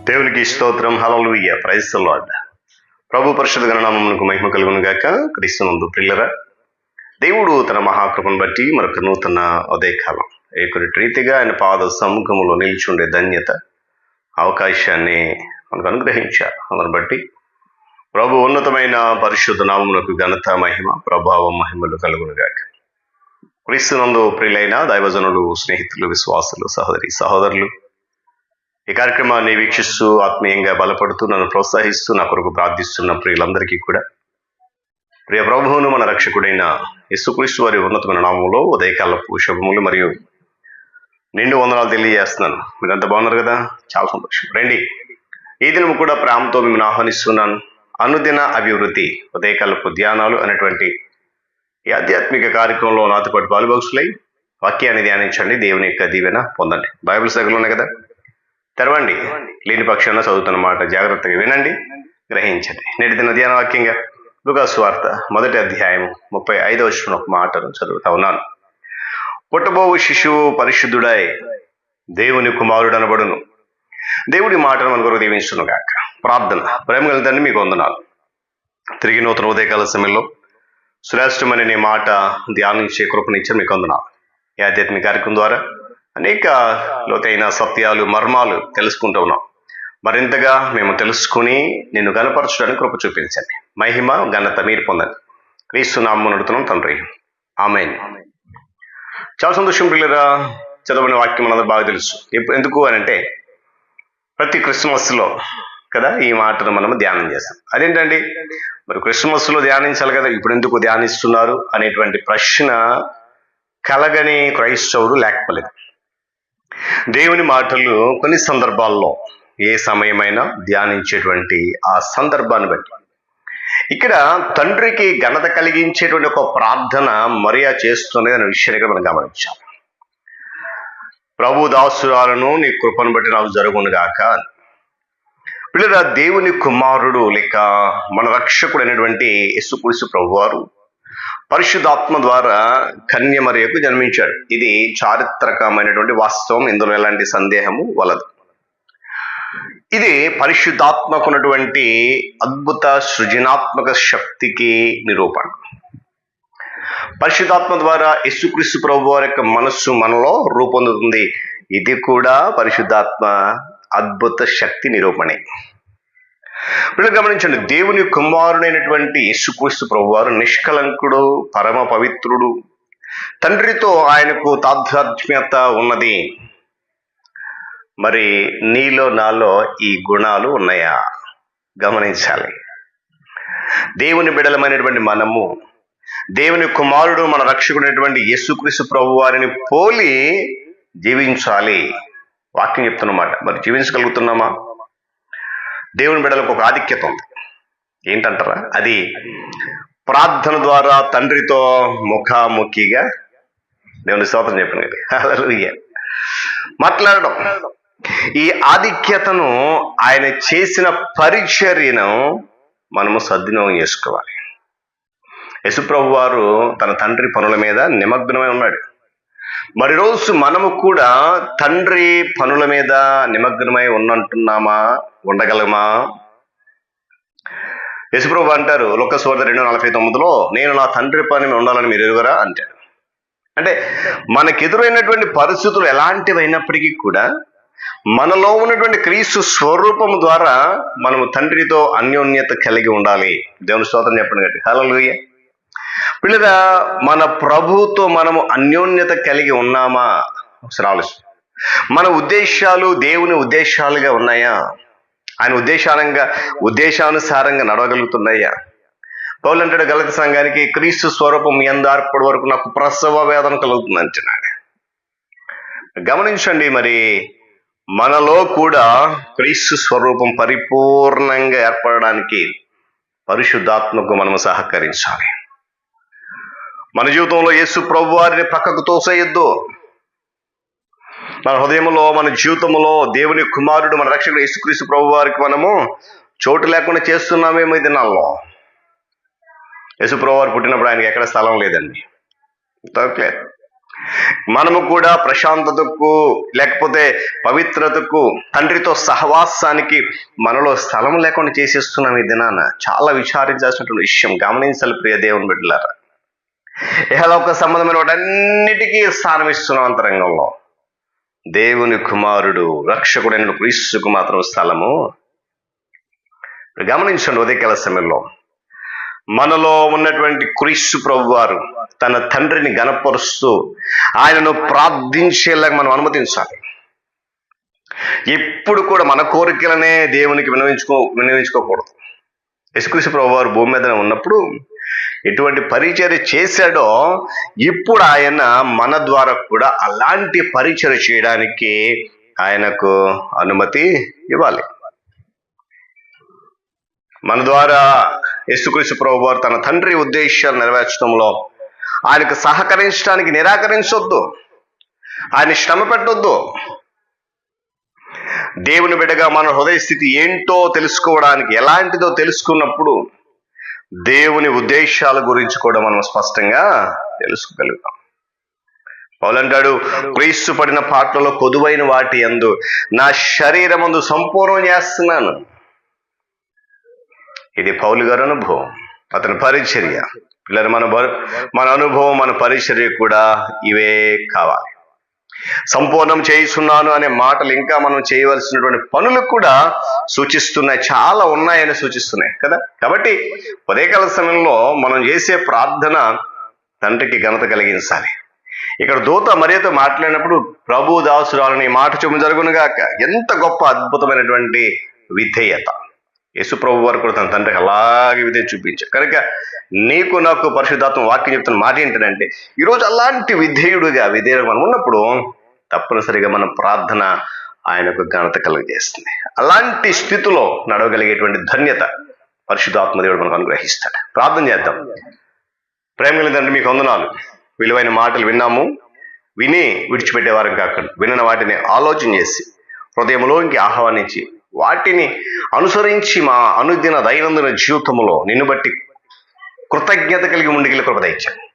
దేవునికి స్తోత్రం. హల్లెలూయా. Praise the Lord. ప్రభు పరిశుద్ధ గణనామమునకు మహిమ కలుగును గాక. క్రీస్తునందు ప్రియులరా, దేవుడు తన మహాకృపను బట్టి మరొక నూతన ఉదయకాలం ఏకుడి రీతిగా ఆయన పాద సముఖములో నిలిచుండే ధన్యత అవకాశాన్ని మనకు అనుగ్రహించారు. అందుని బట్టి ప్రభు ఉన్నతమైన పరిశుద్ధ నామమునకు ఘనత, మహిమ, ప్రభావం, మహిమలు కలుగును గాక. క్రీస్తునందు ప్రియులైన దైవజనులు, స్నేహితులు, విశ్వాసులు, సహోదరి సహోదరులు, ఈ కార్యక్రమాన్ని వీక్షిస్తూ ఆత్మీయంగా బలపడుతూ నన్ను ప్రోత్సహిస్తూ నా కొరకు ప్రార్థిస్తున్న ప్రియులందరికీ కూడా ప్రియ ప్రభువును మన రక్షకుడైన యేసుక్రీస్తు వారి ఉన్నతమైన నామంలో ఉదయకాలపు శుభములు మరియు నిండు వందనాలు తెలియజేస్తున్నాను. మీరంతా బాగున్నారు కదా? చాలా సంతోషం. రండి, ఈ దినం కూడా ప్రేమతో మిమ్మల్ని ఆహ్వానిస్తున్నాను. అనుదిన అభివృద్ధి ఉదయకాలపు ధ్యానాలు అనేటువంటి ఈ ఆధ్యాత్మిక కార్యక్రమంలో నాతో పాటు పాలుభాగస్తులై వాక్యాన్ని ధ్యానించండి. దేవుని యొక్క దీవెన పొందండి. బైబిల్ సగలు ఉన్నాయి కదా, తెరవండి. లేని పక్షాన చదువుతున్న మాట జాగ్రత్తగా వినండి, గ్రహించండి. నేటి దిన ధ్యాన వాక్యంగా లూకా సువార్త 1వ అధ్యాయం 35వ వచనం ఒక మాటను చదువుతా ఉన్నాను. పుట్టబోవు శిశువు పరిశుద్ధుడై దేవుని కుమారుడు అనబడును. దేవుడి మాటను మన కొరకు దీవించును గాక. ప్రార్థన. ప్రేమ కలిగితే మీకు వందనాలు. తిరిగి నూతన ఉదయకాల సమయంలో శ్రేష్టమని నీ మాట ధ్యానించే కృపనిచ్చారు, మీకు వందనాలు. ఈ ఆధ్యాత్మిక కార్యక్రమం ద్వారా అనేక లోతైన సత్యాలు, మర్మాలు తెలుసుకుంటూ ఉన్నాం. మరింతగా మేము తెలుసుకుని నిన్ను గణపరచడానికి కృప చూపించండి. మహిమ, ఘనత మీరు పొందండి. క్రీస్తు నామమున అడుగుతున్నాం తండ్రి, ఆమేన్. చాలా సంతోషం పిల్లరా. చదవని వాక్యం మనందరూ బాగా తెలుసు. ఎందుకు అని అంటే ప్రతి క్రిస్మస్లో కదా ఈ మాటను మనము ధ్యానం చేస్తాం. అదేంటండి, మరి క్రిస్మస్లో ధ్యానించాలి కదా, ఇప్పుడు ఎందుకు ధ్యానిస్తున్నారు అనేటువంటి ప్రశ్న కలగని క్రైస్తవుడు లేకపోలేదు. దేవుని మాటలు కొన్ని సందర్భాల్లో ఏ సమయమైనా ధ్యానించేటువంటి ఆ సందర్భాన్ని బట్టి ఇక్కడ తండ్రికి ఘనత కలిగించేటువంటి ఒక ప్రార్థన మరియా చేస్తున్నది అనే విషయాన్ని మనం గమనించాలి. ప్రభు దాసురాలను నీ కృపను బట్టి నాకు జరుగును గాక. పిల్లల, దేవుని కుమారుడు లేక మన రక్షకుడు అయినటువంటి యేసుక్రీస్తు ప్రభువారు పరిశుద్ధాత్మ ద్వారా కన్య మరియకు జన్మించాడు. ఇది చారిత్రకమైనటువంటి వాస్తవం, ఇందులో ఎలాంటి సందేహము వలదు. ఇది పరిశుద్ధాత్మకు ఉన్నటువంటి అద్భుత సృజనాత్మక శక్తికి నిరూపణ. పరిశుద్ధాత్మ ద్వారా యేసుక్రీస్తు ప్రభు వారి యొక్క మనస్సు మనలో రూపొందుతుంది. ఇది కూడా పరిశుద్ధాత్మ అద్భుత శక్తి నిరూపణే. వీళ్ళు గమనించండి, దేవుని కుమారుడైనటువంటి యేసుక్రీస్తు ప్రభువారు నిష్కలంకుడు, పరమ పవిత్రుడు. తండ్రితో ఆయనకు తాదాత్మ్యత ఉన్నది. మరి నీలో నాలో ఈ గుణాలు ఉన్నాయా? గమనించాలి. దేవుని బిడ్డలమైనటువంటి మనము దేవుని కుమారుడు మన రక్షకుడైనటువంటి యేసుక్రీస్తు ప్రభువారిని పోలి జీవించాలి. వాక్యం చెప్తున్నమాట. మరి జీవించగలుగుతున్నామా? దేవుని బిడ్డలకు ఒక ఆధిక్యత ఉంది. ఏంటంటారా? అది ప్రార్థన ద్వారా తండ్రితో ముఖాముఖిగా దేవుని స్తోత్రం చెప్పండి, హల్లెలూయా, మాట్లాడడం. ఈ ఆధిక్యతను, ఆయన చేసిన పరిచర్యను మనము సద్వినియోగం చేసుకోవాలి. యేసుప్రభు వారు తన తండ్రి పనుల మీద నిమగ్నమై ఉన్నాడు. మరి రోజు మనము కూడా తండ్రి పనుల మీద నిమగ్నమై ఉన్నట్టున్నామా? ఉండగలమా? యేసుప్రభు అంటారు లూకా సువార్త 2:49లో, నేను నా తండ్రి పని మీద ఉండాలని మీరు ఎరుగరా అంటాడు. అంటే మనకెదురైనటువంటి పరిస్థితులు ఎలాంటివైనప్పటికీ కూడా మనలో ఉన్నటువంటి క్రీస్తు స్వరూపం ద్వారా మనము తండ్రితో అన్యోన్యత కలిగి ఉండాలి. దేవుని స్తోత్రం చెప్పండి గట్టి, హల్లెలూయా. పిల్లగా, మన ప్రభువుతో మనము అన్యోన్యత కలిగి ఉన్నామా? ఒకసారి ఆలోచన. మన ఉద్దేశాలు దేవుని ఉద్దేశాలుగా ఉన్నాయా? ఆయన ఉద్దేశానుసారంగా నడవగలుగుతున్నాయా? పౌలు అంటాడు గలతీ సంఘానికి, క్రీస్తు స్వరూపం ఎందార్పడి వరకు నాకు ప్రసవ వేదన కలుగుతుంది అంటున్నాడు. గమనించండి, మరి మనలో కూడా క్రీస్తు స్వరూపం పరిపూర్ణంగా ఏర్పడడానికి పరిశుద్ధాత్మకు మనము సహకరించాలి. మన జీవితంలో యేసు ప్రభు వారిని పక్కకు తోసేయొద్దు. మన హృదయంలో, మన జీవితంలో దేవుని కుమారుడు మన రక్షకుడు యేసుక్రీస్తు ప్రభు వారికి మనము చోటు లేకుండా చేస్తున్నామేమో ఈ దినాల్లో. యేసు ప్రభు వారు పుట్టినప్పుడు ఆయనకి ఎక్కడ స్థలం లేదండి, దొరకలేదు. మనము కూడా ప్రశాంతతకు లేకపోతే పవిత్రతకు తండ్రితో సహవాసానికి మనలో స్థలం లేకుండా చేసేస్తున్నాం ఈ దినాన. చాలా విచారించాల్సినటువంటి విషయం. గమనించాలి ప్రియ దేవుని బిడ్డలారా. ఇహలోక సంబంధమైన వాటన్నిటికీ స్థానం ఇస్తున్నాం అంతరంగంలో. దేవుని కుమారుడు రక్షకుడైన క్రీస్తుకు మాత్రం స్థలము. గమనించండి, ఉదయకాల సమయంలో మనలో ఉన్నటువంటి క్రీస్తు ప్రభు వారు తన తండ్రిని గణపరుస్తూ ఆయనను ప్రార్థించేలాగా మనం అనుమతించాలి. ఎప్పుడు కూడా మన కోరికలనే దేవునికి విన్నవించుకోకూడదు. యేసుక్రీస్తు ప్రభు వారు భూమి మీద ఉన్నప్పుడు ఎటువంటి పరిచర్య చేశాడో ఇప్పుడు ఆయన మన ద్వారా కూడా అలాంటి పరిచర్య చేయడానికి ఆయనకు అనుమతి ఇవ్వాలి. మన ద్వారా యేసుక్రీస్తు ప్రభు వారు తన తండ్రి ఉద్దేశాలు నెరవేర్చడంలో ఆయనకు సహకరించడానికి నిరాకరించొద్దు, ఆయన శ్రమ పెట్టొద్దు. దేవుని బిడ్డగా మన హృదయ స్థితి ఏంటో తెలుసుకోవడానికి, ఎలాంటిదో తెలుసుకున్నప్పుడు దేవుని ఉద్దేశాల గురించి కూడా మనం స్పష్టంగా తెలుసుకోగలుగుతాం. పౌలంటాడు, క్రీస్తు పడిన పాటలలో కొదువైన వాటి యందు నా శరీరమందు సంపూర్ణం చేస్తున్నాను. ఇది పౌలు గారి అనుభవం, అతని పరిచర్య. పిల్లలు, మన అనుభవం, మన పరిచర్య కూడా ఇవే కావాలి. సంపూర్ణం చేయిస్తున్నాను అనే మాటలు ఇంకా మనం చేయవలసినటువంటి పనులు కూడా సూచిస్తున్నాయి, చాలా ఉన్నాయని సూచిస్తున్నాయి కదా. కాబట్టి ఉదయకాల సమయంలో మనం చేసే ప్రార్థన తండ్రికి ఘనత కలిగించాలి. ఇక్కడ దూత మరియతో మాట్లాడినప్పుడు ప్రభు దాసురాలని మాట చొప్పున జరుగునుగాక. ఎంత గొప్ప అద్భుతమైనటువంటి విధేయత! యేసు ప్రభు వారు కూడా తన తండ్రికి అలాగే విధేయత చూపించారు. కనుక నీకు నాకు పరిశుద్ధాత్మ వాక్యం చెప్తున్న మాట ఏంటంటే, ఈరోజు అలాంటి విధేయుడు మనం ఉన్నప్పుడు తప్పనిసరిగా మన ప్రార్థన ఆయనకు ఘనత కలుగజేస్తుంది. అలాంటి స్థితిలో నడవగలిగేటువంటి ధన్యత పరిశుద్ధాత్మ దేవుడు మనకు అనుగ్రహిస్తాడు. ప్రార్థన చేద్దాం. ప్రేమ తండ్రి, మీకు వందనాలు. విలువైన మాటలు విన్నాము, విని విడిచిపెట్టేవారం కాకుండా విన్న వాటిని ఆలోచన చేసి హృదయంలోకి ఆహ్వానించి వాటిని అనుసరించి మా అనుదిన దైనందిన జీవితంలో నిన్ను బట్టి కృతజ్ఞత కలిగి ముందుకెళ్ళి కృప దయచేయండి.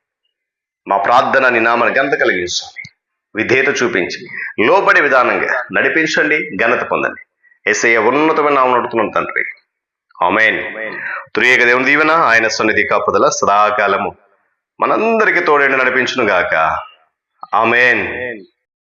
మా ప్రార్థన నీ నామాన్ని ఘనత కలిగించండి. విధేయత చూపించి లోబడే విధానంగా నడిపించండి, ఘనత పొందండి. యేసయ్య ఉన్నతమైన నామమున అడుగుతున్నాం తండ్రి, ఆమేన్. త్రియేక దేవుని దీవెన, ఆయన సన్నిధి కాపుదల సదాకాలము మనందరికీ తోడేండి నడిపించును గాక. ఆమేన్.